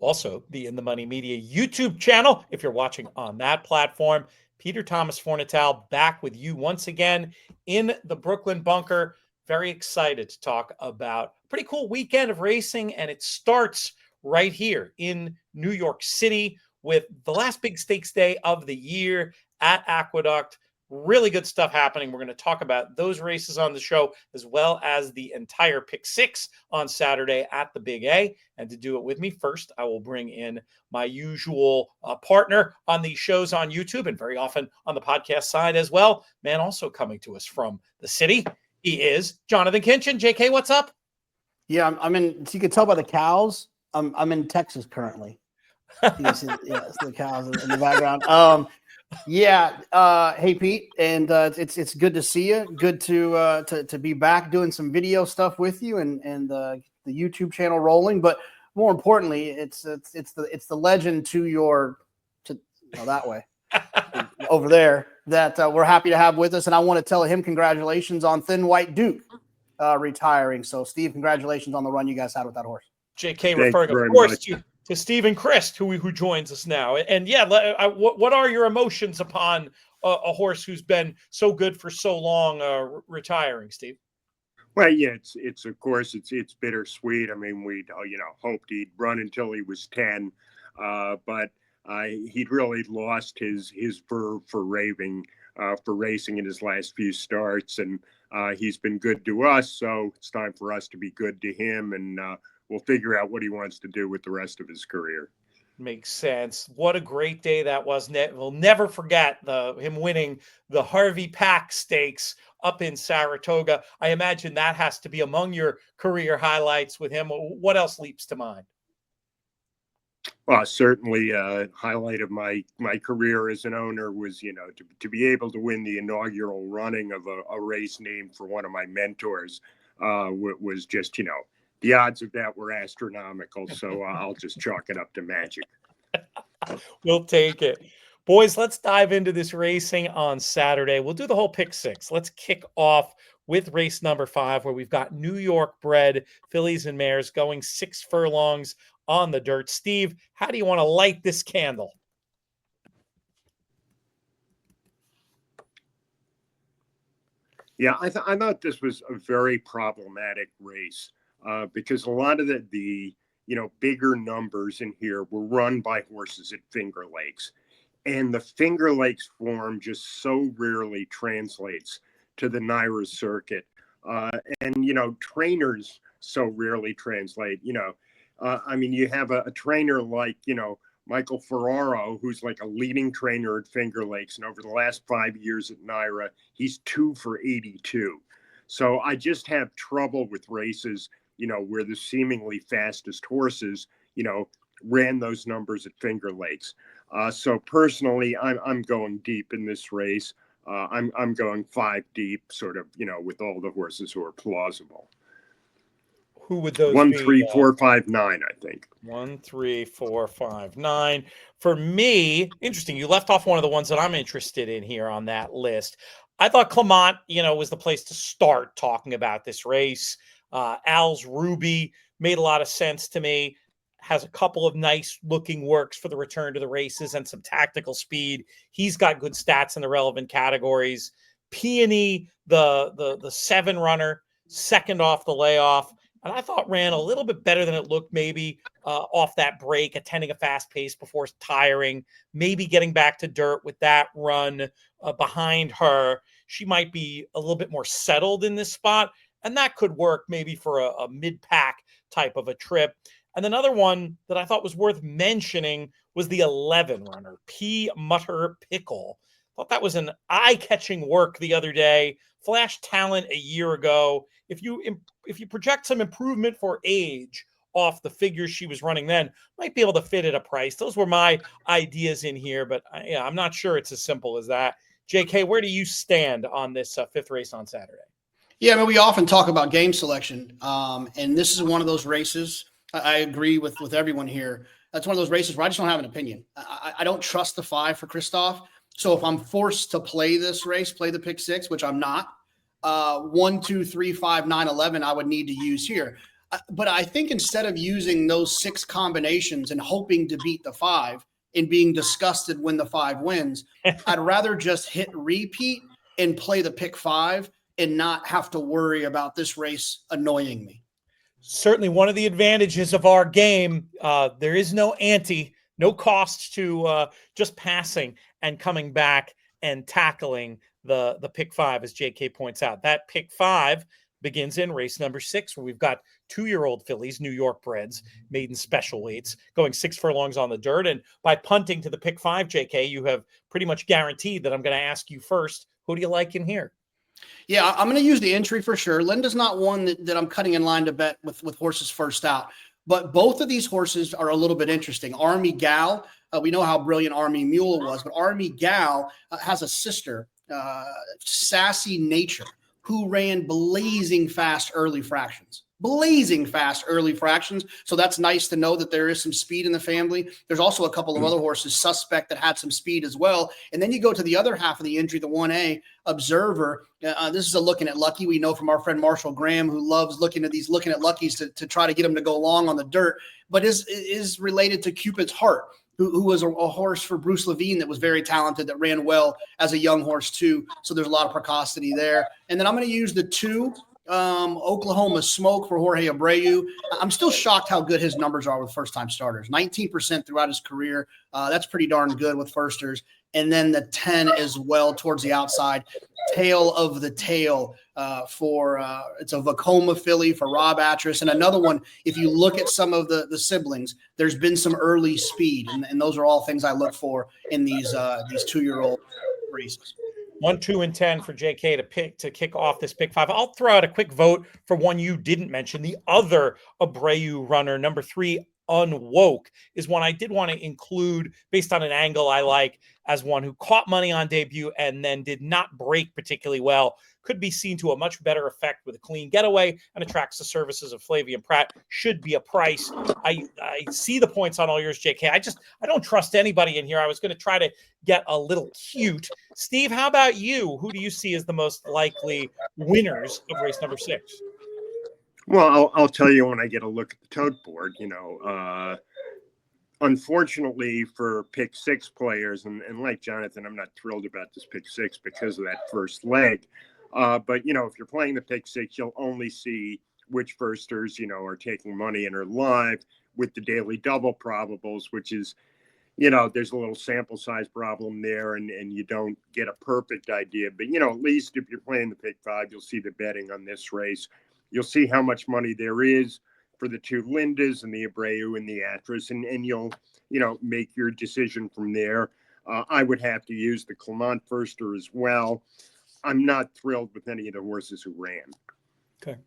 Also, the In the Money Media YouTube channel, if you're watching on that platform. Peter Thomas Fornatal back with you once again in the Brooklyn bunker. Very excited to talk about a pretty cool weekend of racing, and it starts right here in New York City with the last big stakes day of the year at Aqueduct. Really good stuff happening. We're going to talk about those races on the show, as well as the entire Pick 6 on Saturday at the Big A. And to do it with me, first, I will bring in my usual partner on these shows on YouTube and very often on the podcast side as well. Man, also coming to us from the city, he is Jonathan Kinchin. JK, what's up? Yeah, I'm in. So you can tell by the cows. I'm in Texas currently. It's the cows in the background. Hey Pete, and it's good to see you. Good to be back doing some video stuff with you and the YouTube channel rolling. But more importantly, it's the legend that way over there that we're happy to have with us. And I want to tell him congratulations on Thin White Duke retiring. So Steve, congratulations on the run you guys had with that horse. JK referring, of course, to Stephen Crist, who joins us now. And what are your emotions upon a horse who's been so good for so long retiring, Steve? Well, yeah, it's of course it's bittersweet. I mean, we hoped he'd run until he was 10, but he'd really lost his verve for racing in his last few starts, and he's been good to us. So it's time for us to be good to him, and we'll figure out what he wants to do with the rest of his career. Makes sense. What a great day that was. We'll never forget him winning the Harvey Pack Stakes up in Saratoga. I imagine that has to be among your career highlights with him. What else leaps to mind? Well, certainly a highlight of my career as an owner was, to be able to win the inaugural running of a race named for one of my mentors was just, the odds of that were astronomical, so I'll just chalk it up to magic. We'll take it. Boys, let's dive into this racing on Saturday. We'll do the whole Pick 6. Let's kick off with race number 5, where we've got New York bred fillies and mares going 6 furlongs on the dirt. Steve, how do you want to light this candle? Yeah, I thought this was a very problematic race. Because a lot of the bigger numbers in here were run by horses at Finger Lakes. And the Finger Lakes form just so rarely translates to the NYRA circuit. And trainers so rarely translate. You have a trainer like, Michael Ferraro, who's like a leading trainer at Finger Lakes. And over the last 5 years at NYRA, he's 2 for 82. So I just have trouble with races where the seemingly fastest horses, ran those numbers at Finger Lakes. So personally, I'm going deep in this race. I'm going 5 deep, sort of, with all the horses who are plausible. Who would those 1, be? 3, 4, 5, 9, I think. 1, 3, 4, 5, 9. For me, interesting. You left off one of the ones that I'm interested in here on that list. I thought Clement, was the place to start talking about this race. Al's Ruby made a lot of sense to me. Has a couple of nice looking works for the return to the races and some tactical speed. He's got good stats in the relevant categories. Peony, the 7 runner, second off the layoff, and I thought ran a little bit better than it looked maybe off that break, attending a fast pace before tiring, maybe getting back to dirt with that run behind her. She might be a little bit more settled in this spot. And that could work maybe for a mid-pack type of a trip. And another one that I thought was worth mentioning was the 11 runner, P. Mutter Pickle. Thought that was an eye-catching work the other day. Flash talent a year ago. If you project some improvement for age off the figures she was running then, might be able to fit at a price. Those were my ideas in here, but I'm not sure it's as simple as that. JK, where do you stand on this 5th race on Saturday? Yeah, we often talk about game selection, and this is one of those races. I agree with everyone here. That's one of those races where I just don't have an opinion. I don't trust the 5 for Christoph. So if I'm forced to play this race, play the Pick 6, which I'm not, 1, 2, 3, 5, 9, 11, I would need to use here. But I think instead of using those 6 combinations and hoping to beat the 5 and being disgusted when the 5 wins, I'd rather just hit repeat and play the pick 5 and not have to worry about this race annoying me. Certainly one of the advantages of our game, there is no ante, no cost to just passing and coming back and tackling the pick 5, as JK points out. That pick 5 begins in race number 6, where we've got 2-year-old fillies, New York breds, maiden special weights, going 6 furlongs on the dirt. And by punting to the pick 5, JK, you have pretty much guaranteed that I'm going to ask you first, who do you like in here? Yeah, I'm going to use the entry for sure. Linda's not one that I'm cutting in line to bet with horses first out. But both of these horses are a little bit interesting. Army Gal, we know how brilliant Army Mule was, but Army Gal has a sister, Sassy Nature, who ran blazing fast early fractions. So that's nice to know that there is some speed in the family. There's also a couple of other horses, Suspect, that had some speed as well. And then you go to the other half of the entry, the 1A, Observer. This is a looking at Lucky. We know from our friend Marshall Graham, who loves looking at Luckies to try to get them to go long on the dirt, but is related to Cupid's Heart, who was a horse for Bruce Levine that was very talented, that ran well as a young horse too. So there's a lot of precocity there. And then I'm going to use the 2, Oklahoma Smoke for Jorge Abreu. I'm still shocked how good his numbers are with first-time starters. 19% throughout his career. That's pretty darn good with firsters. And then the 10 as well towards the outside. Tail of the Tail for it's a Vacoma filly for Rob Atras. And another one, if you look at some of the siblings, there's been some early speed. And those are all things I look for in these 2-year-old races. 1, 2, and 10 for JK to kick off this pick 5. I'll throw out a quick vote for one you didn't mention. The other Abreu runner, number 3, Unwoke, is one I did want to include based on an angle I like, as one who caught money on debut and then did not break particularly well. Could be seen to a much better effect with a clean getaway and attracts the services of Flavian Pratt. Should be a price. I see the points on all yours, JK. I don't trust anybody in here. I was going to try to get a little cute. Steve, how about you? Who do you see as the most likely winners of race number 6? Well, I'll tell you when I get a look at the tote board. Unfortunately for pick 6 players, and like Jonathan, I'm not thrilled about this pick 6 because of that first leg. But, if you're playing the pick 6, you'll only see which firsters, are taking money and are live with the daily double probables, which is, there's a little sample size problem there and you don't get a perfect idea. But, at least if you're playing the pick 5, you'll see the betting on this race. You'll see how much money there is for the 2 Lindas and the Abreu and the Atras, and you'll, make your decision from there. I would have to use the Clement firster as well. I'm not thrilled with any of the horses who ran. Okay.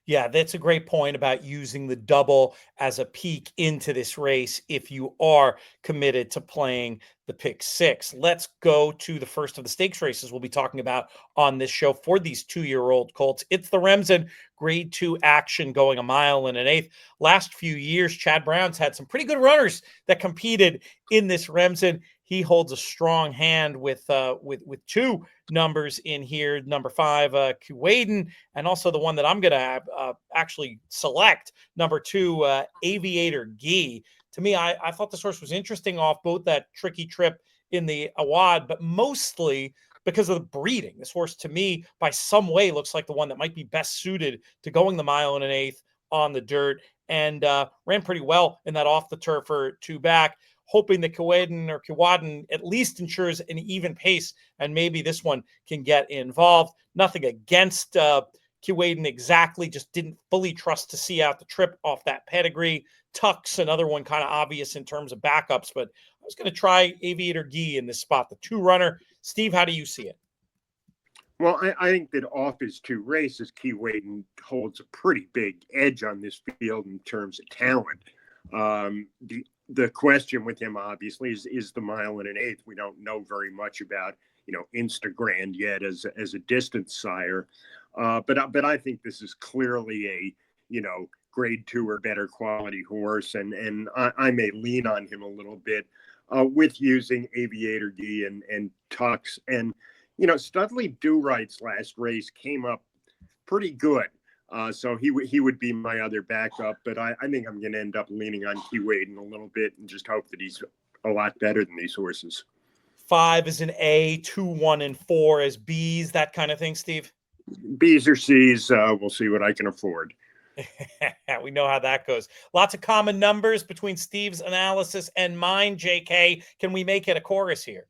Yeah, that's a great point about using the double as a peek into this race if you are committed to playing the pick 6. Let's go to the first of the stakes races we'll be talking about on this show for these 2-year-old colts. It's the Remsen Grade 2 action, going 1 mile and an eighth. Last few years, Chad Brown's had some pretty good runners that competed in this Remsen. He holds a strong hand with 2 numbers in here. Number 5, Kuwaden, and also the one that I'm going to actually select, number 2, Aviator Gee. To me, I thought this horse was interesting off both that tricky trip in the Awad, but mostly because of the breeding. This horse, to me, by some way, looks like the one that might be best suited to going the 1 mile and an eighth on the dirt, and ran pretty well in that off the turf or 2 back. Hoping that Kuwaden at least ensures an even pace, and maybe this one can get involved. Nothing against Kuwaden exactly, just didn't fully trust to see out the trip off that pedigree. Tuck's another one kind of obvious in terms of backups, but I was going to try Aviator Gee in this spot, the 2 runner. Steve, how do you see it? Well, I think that off his 2 races, Kuwaden holds a pretty big edge on this field in terms of talent. The question with him, obviously, is the 1 mile and an eighth. We don't know very much about, Instagram yet as a distance sire. But I think this is clearly a, grade 2 or better quality horse. And I may lean on him a little bit with using Aviator Gee and Tux. And, Studley Do Right's last race came up pretty good. So he would be my other backup, but I think I'm going to end up leaning on Keewaydin a little bit and just hope that he's a lot better than these horses. 5 is an A, 2, 1, and 4 as B's, that kind of thing, Steve? B's or C's, we'll see what I can afford. We know how that goes. Lots of common numbers between Steve's analysis and mine, JK. Can we make it a chorus here?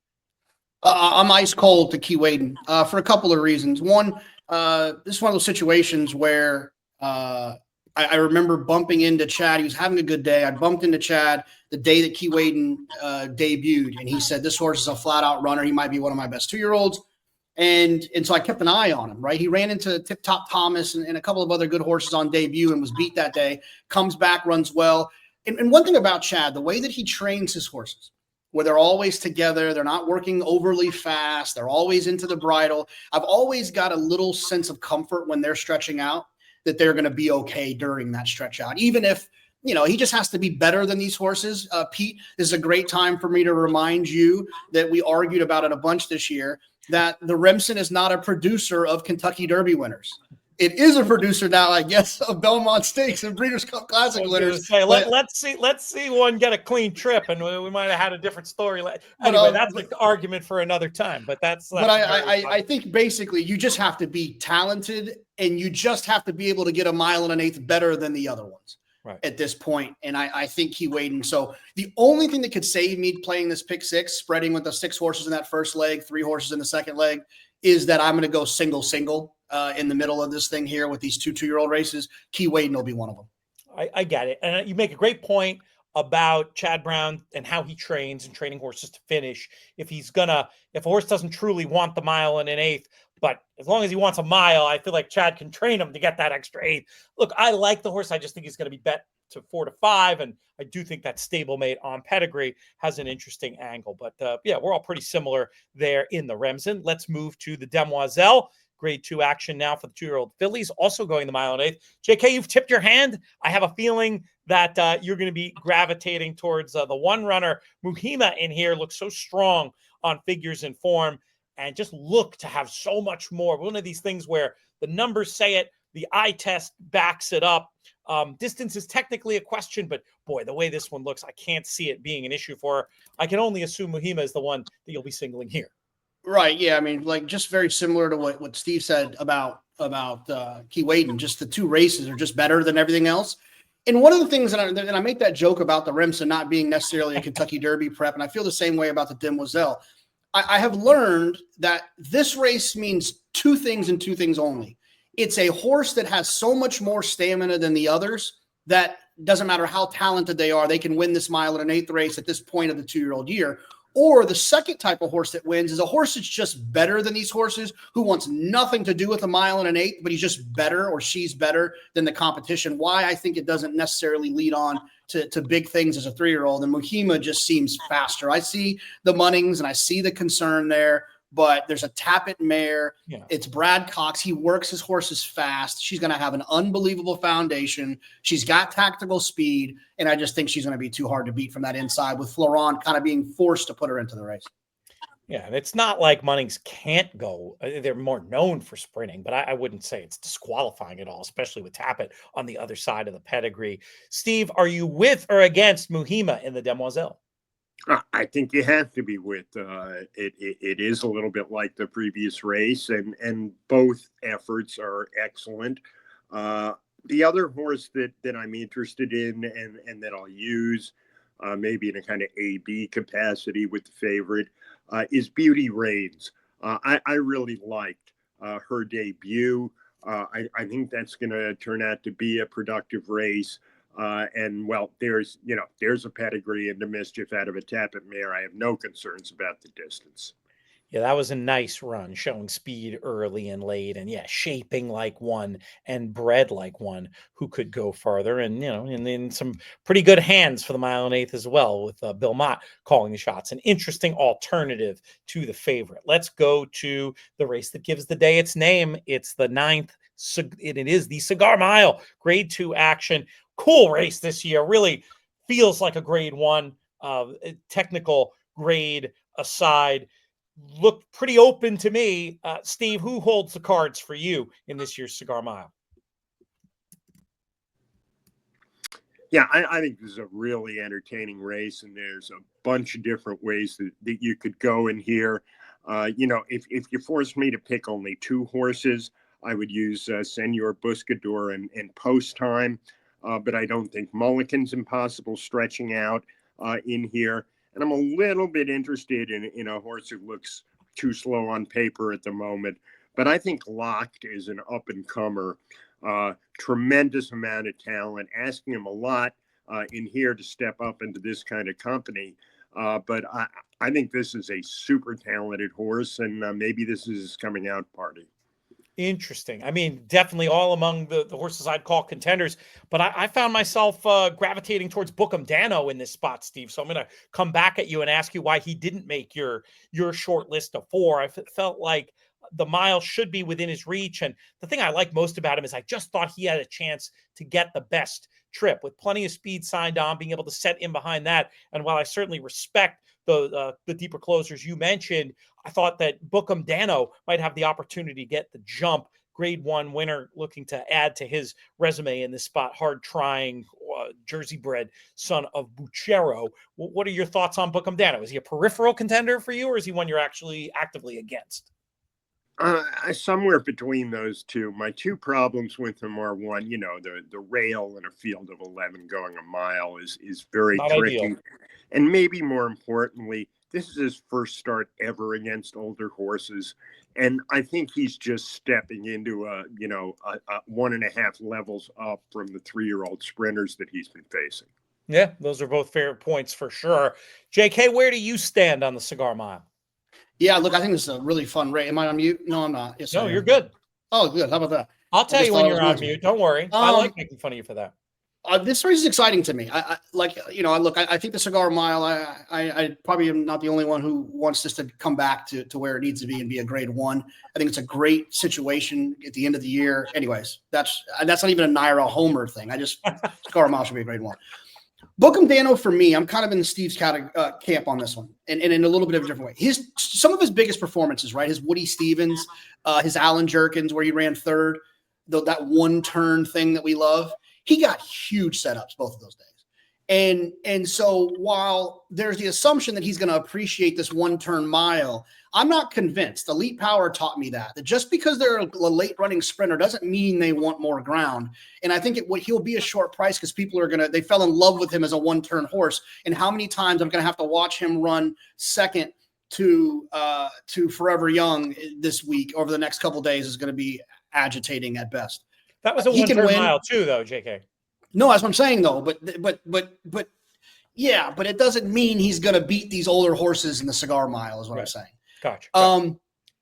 I'm ice cold to Keewaydin for a couple of reasons. One, this is one of those situations where I remember bumping into Chad. He was having a good day. I bumped into Chad the day that Keewaydin debuted, and he said, this horse is a flat-out runner. He might be one of my best 2-year-olds. And so I kept an eye on him, right? He ran into Tip Top Thomas and a couple of other good horses on debut and was beat that day, comes back, runs well. And one thing about Chad, the way that he trains his horses, where they're always together, they're not working overly fast, they're always into the bridle. I've always got a little sense of comfort when they're stretching out that they're going to be okay during that stretch out, even if, you know, he just has to be better than these horses. Pete, this is a great time for me to remind you that we argued about it a bunch this year, that the Remsen is not a producer of Kentucky Derby winners. It is a producer now, I guess, of Belmont Stakes and Breeders' Cup Classic winners. Say, let's see one get a clean trip, and we might have had a different story. Anyway, that's an argument for another time. But I think basically you just have to be talented, and you just have to be able to get a mile and an eighth better than the other ones at this point. And I think Keewaydin. So the only thing that could save me playing this pick 6, spreading with the 6 horses in that first leg, 3 horses in the second leg, is that I'm going to go single in the middle of this thing here with these 2-year-old races. Keewaydin will be one of them. I get it. And you make a great point about Chad Brown and how he trains and training horses to finish. If a horse doesn't truly want the mile and an eighth, but as long as he wants a mile, I feel like Chad can train him to get that extra eighth. Look, I like the horse. I just think he's going to be bet to 4 to 5. And I do think that stablemate on pedigree has an interesting angle. But yeah, we're all pretty similar there in the Remsen. Let's move to the Demoiselle. Grade 2 action now for the 2-year-old fillies, also going the mile and eighth. JK, you've tipped your hand. I have a feeling that you're going to be gravitating towards the 1 runner. Muhima in here looks so strong on figures and form, and just look to have so much more. One of these things where the numbers say it, the eye test backs it up. Distance is technically a question, but boy, the way this one looks, I can't see it being an issue for her. I can only assume Muhima is the one that you'll be singling here. Right. Yeah. I mean, like, just very similar to what Steve said about Keewaydin. Just the 2 races are just better than everything else. And one of the things that I make that joke about the Remsen not being necessarily a Kentucky Derby prep, and I feel the same way about the Demoiselle. I have learned that this race means 2 things and 2 things only. It's a horse that has so much more stamina than the others that doesn't matter how talented they are, they can win this mile and an eighth race at this point of the 2-year-old year. Or the second type of horse that wins is a horse that's just better than these horses, who wants nothing to do with a mile and an eighth, but he's just better, or she's better than the competition. Why I think it doesn't necessarily lead on to big things as a 3-year-old. And Muhima just seems faster. I see the Munnings and I see the concern there, but there's a Tappet mare. Yeah. It's Brad Cox. He works his horses fast. She's going to have an unbelievable foundation. She's got tactical speed. And I just think she's going to be too hard to beat from that inside, with Florent kind of being forced to put her into the race. Yeah, and it's not like Munnings can't go. They're more known for sprinting, but I wouldn't say it's disqualifying at all, especially with Tappet on the other side of the pedigree. Steve, are you with or against Muhima in the Demoiselle? I think you have to be with. It is a little bit like the previous race, and both efforts are excellent. The other horse that I'm interested in and that I'll use, maybe in a kind of A-B capacity with the favorite, is Beauty Reigns. I really liked her debut. I think that's going to turn out to be a productive race. And well, there's a pedigree into mischief out of a Tappet mare. I have no concerns about the distance. Yeah, that was a nice run, showing speed early and late, and yeah, shaping like one and bred like one who could go farther, and and in some pretty good hands for the mile and eighth as well, with Bill Mott calling the shots. An interesting alternative to the favorite. Let's go to the race that gives the day its name. It's the 9th. It is the Cigar Mile Grade 2 action. Cool race this year. Really feels like a Grade 1. Technical grade aside, looked pretty open to me. Steve, who holds the cards for you in this year's Cigar Mile? Yeah, I think this is a really entertaining race, and there's a bunch of different ways that you could go in here. If you forced me to pick only two horses, I would use Senor Buscador and Post Time, but I don't think Mulligan's impossible stretching out in here. And I'm a little bit interested in a horse who looks too slow on paper at the moment, but I think Locked is an up-and-comer. Tremendous amount of talent, asking him a lot in here to step up into this kind of company. But I think this is a super talented horse, and maybe this is his coming out party. Interesting. I mean, definitely all among the horses I'd call contenders, but I found myself gravitating towards Bookham Danno in this spot, Steve. So I'm going to come back at you and ask you why he didn't make your short list of four. I felt like the mile should be within his reach. And the thing I like most about him is I just thought he had a chance to get the best trip with plenty of speed signed on, being able to set in behind that. And while I certainly respect the deeper closers you mentioned, I thought that Bookham Danno might have the opportunity to get the jump. Grade 1 winner looking to add to his resume in this spot. Hard trying, Jersey bred son of Buchero. What are your thoughts on Bookham Danno? Is he a peripheral contender for you, or is he one you're actually actively against? Somewhere between those two. My two problems with him are one, the rail in a field of 11 going a mile is very Not tricky. ideal. And maybe more importantly, this is his first start ever against older horses. And I think he's just stepping into a 1.5 levels up from the 3-year-old sprinters that he's been facing. Yeah, those are both fair points for sure. JK, where do you stand on the Cigar Mile? Yeah, look, I think this is a really fun race. Am I on mute? No, I'm not. Yes, No, you're good. Oh, good. How about that? I'll tell you when you're on mute. Don't worry. I like making fun of you for that. This race is exciting to me. I think the Cigar Mile, I probably am not the only one who wants this to come back to where it needs to be and be a grade 1. I think it's a great situation at the end of the year. Anyways, that's not even a Naira Homer thing. Cigar Mile should be a grade 1. Bookham Danno, for me, I'm kind of in Steve's camp on this one, and in a little bit of a different way. Some of his biggest performances, right? His Woody Stevens, his Alan Jerkins, where he ran third, that one turn thing that we love. He got huge setups both of those days. And so while there's the assumption that he's going to appreciate this one turn mile, I'm not convinced. Elite Power taught me that just because they're a late running sprinter doesn't mean they want more ground. And I think he'll be a short price because people they fell in love with him as a one turn horse. And how many times I'm going to have to watch him run second to Forever Young this week over the next couple of days is going to be agitating at best. That was a one-turn mile too, though, JK. No, that's what I'm saying, though. But yeah, but it doesn't mean he's going to beat these older horses in the Cigar Mile, is what I'm saying. Gotcha.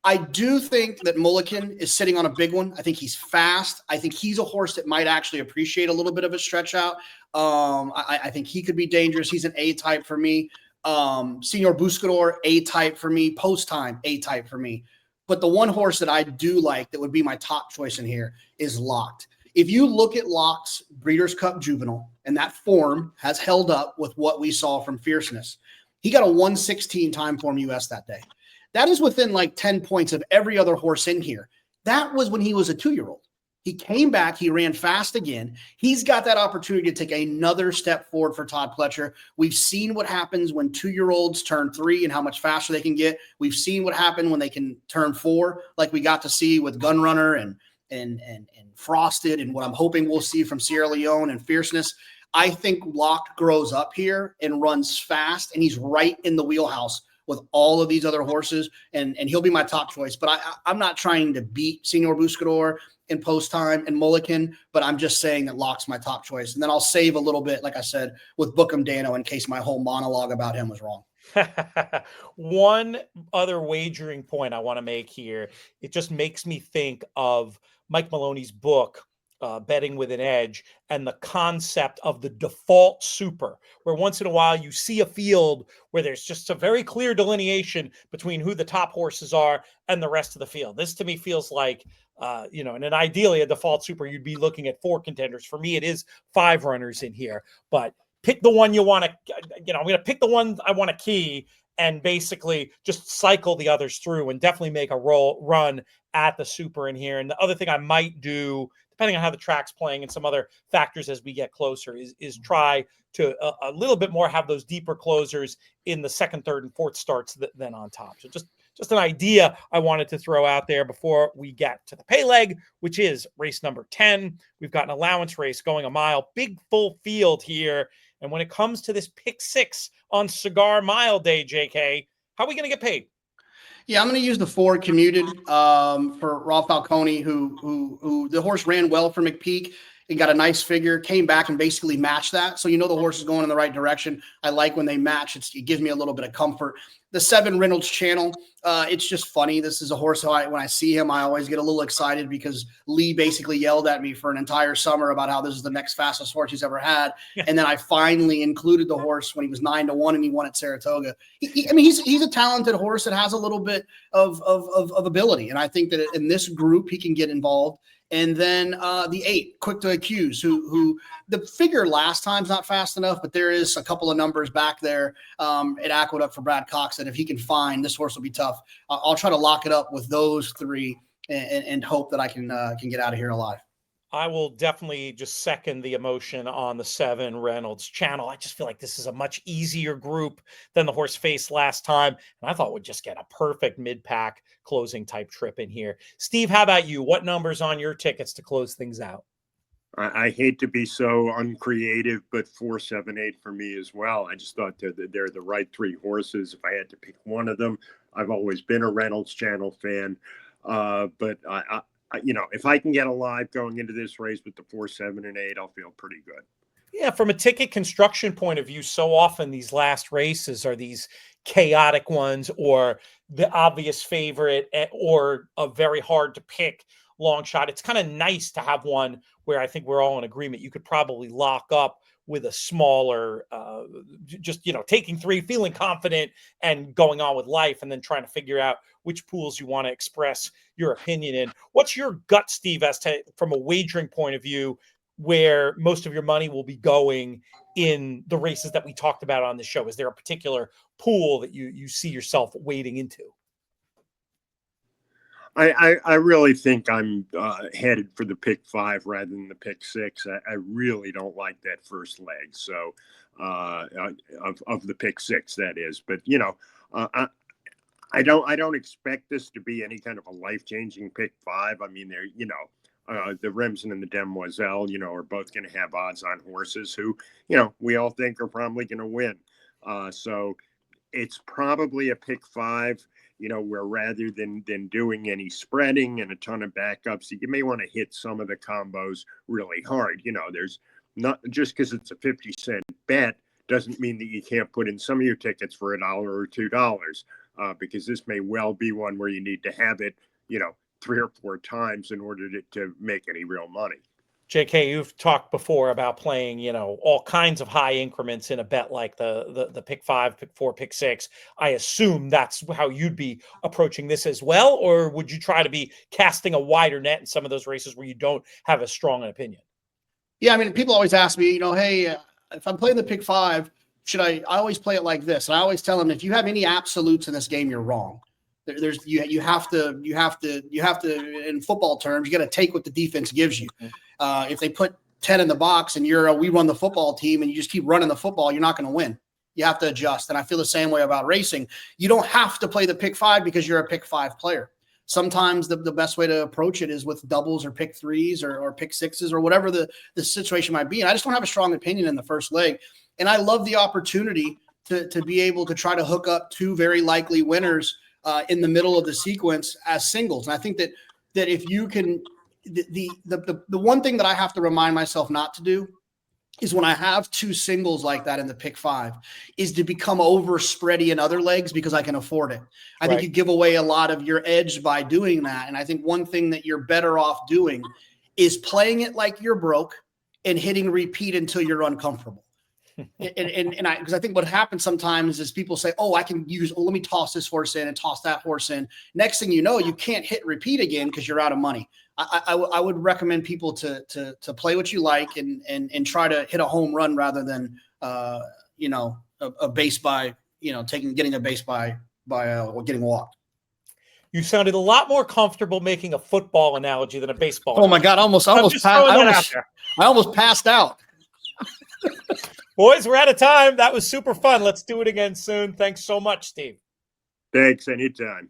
I do think that Mulligan is sitting on a big one. I think he's fast. I think he's a horse that might actually appreciate a little bit of a stretch out. I think he could be dangerous. He's an A-type for me. Senor Buscador, A-type for me. Post Time, A-type for me. But the one horse that I do like that would be my top choice in here is Locked. If you look at Locke's Breeders' Cup Juvenile, and that form has held up with what we saw from Fierceness, he got a 1:16 time form US that day. That is within like 10 points of every other horse in here. That was when he was a 2-year-old. He came back. He ran fast again. He's got that opportunity to take another step forward for Todd Pletcher. We've seen what happens when 2-year-olds turn 3 and how much faster they can get. We've seen what happened when they can turn 4, like we got to see with Gunrunner and Frosted, and what I'm hoping we'll see from Sierra Leone and Fierceness. I think Locked grows up here and runs fast, and he's right in the wheelhouse with all of these other horses, and he'll be my top choice. But I'm not trying to beat Senor Buscador in Post Time and Mulligan, but I'm just saying that Locke's my top choice. And then I'll save a little bit, like I said, with Bookham Danno in case my whole monologue about him was wrong. One other wagering point I want to make here. It just makes me think of Mike Maloney's book, Betting with an Edge, and the concept of the default super, where once in a while you see a field where there's just a very clear delineation between who the top horses are and the rest of the field. This to me feels like, and then ideally a default super, you'd be looking at 4 contenders. For me, it is 5 runners in here, but pick the one you want to, I'm going to pick the one I want to key and basically just cycle the others through and definitely make a run at the super in here. And the other thing I might do, depending on how the track's playing and some other factors as we get closer, is try to a little bit more have those deeper closers in the second, third, and fourth starts than on top. So just an idea I wanted to throw out there before we get to the pay leg, which is race number 10. We've got an allowance race going a mile, big full field here. And when it comes to this pick 6 on Cigar Mile Day, JK, how are we going to get paid? Yeah, I'm going to use the 4 commuted for Rob Falcone, who the horse ran well for McPeak. He got a nice figure, came back and basically matched that. So the horse is going in the right direction. I like when they match. It gives me a little bit of comfort. The 7 Reynolds Channel, it's just funny. This is a horse when I see him, I always get a little excited because Lee basically yelled at me for an entire summer about how this is the next fastest horse he's ever had. Yeah. And then I finally included the horse when he was 9-1 and he won at Saratoga. He's a talented horse that has a little bit of ability. And I think that in this group, he can get involved. And then the 8, Quick to Accuse, who the figure last time's not fast enough, but there is a couple of numbers back there at Aqueduct for Brad Cox that if he can find, this horse will be tough. I'll try to lock it up with those 3 and hope that I can get out of here alive. I will definitely just second the emotion on the 7 Reynolds Channel. I just feel like this is a much easier group than the horse faced last time. And I thought we'd just get a perfect mid-pack closing type trip in here. Steve, how about you? What numbers on your tickets to close things out? I hate to be so uncreative, but 4, 7, 8 for me as well. I just thought they're the right 3 horses. If I had to pick one of them, I've always been a Reynolds Channel fan. But if I can get alive going into this race with the 4, 7, and 8, I'll feel pretty good. Yeah, from a ticket construction point of view, so often these last races are these chaotic ones or the obvious favorite or a very hard to pick long shot. It's kind of nice to have one where I think we're all in agreement. You could probably lock up with a smaller, taking 3, feeling confident and going on with life and then trying to figure out which pools you want to express your opinion in. What's your gut, Steve, as to, from a wagering point of view, where most of your money will be going in the races that we talked about on the show? Is there a particular pool that you see yourself wading into? I really think I'm headed for the pick 5 rather than the pick 6. I really don't like that first leg. So of the pick 6, that is. But I don't expect this to be any kind of a life-changing pick 5. I mean, the Remsen and the Demoiselle, are both going to have odds on horses who, we all think are probably going to win. So it's probably a pick 5. Where rather than doing any spreading and a ton of backups, you may want to hit some of the combos really hard. There's not just because it's a 50-cent bet doesn't mean that you can't put in some of your tickets for $1 or $2, because this may well be one where you need to have it, 3 or 4 times in order to make any real money. JK, you've talked before about playing, all kinds of high increments in a bet like the pick 5, pick 4, pick 6. I assume that's how you'd be approaching this as well, or would you try to be casting a wider net in some of those races where you don't have as strong an opinion? Yeah, I mean, people always ask me, hey, if I'm playing the pick 5, should I always play it like this? And I always tell them, if you have any absolutes in this game, you're wrong. You have to in football terms, you got to take what the defense gives you. If they put 10 in the box and we run the football team and you just keep running the football, you're not going to win. You have to adjust. And I feel the same way about racing. You don't have to play the pick 5 because you're a pick 5 player. Sometimes the best way to approach it is with doubles or pick 3s or pick 6s or whatever the situation might be. And I just don't have a strong opinion in the first leg. And I love the opportunity to be able to try to hook up 2 very likely winners in the middle of the sequence as singles. And I think that if you can, the one thing that I have to remind myself not to do is when I have 2 singles like that in the pick 5 is to become over spready in other legs because I can afford it. I think you give away a lot of your edge by doing that. And I think one thing that you're better off doing is playing it like you're broke and hitting repeat until you're uncomfortable. Because I think what happens sometimes is people say, oh, I can let me toss this horse in and toss that horse in. Next thing you know, you can't hit repeat again because you're out of money. I would recommend people to play what you like and try to hit a home run rather than a base by getting a base by getting walked. You sounded a lot more comfortable making a football analogy than a baseball. Oh my God! I almost passed out. Boys, we're out of time. That was super fun. Let's do it again soon. Thanks so much, Steve. Thanks. Anytime.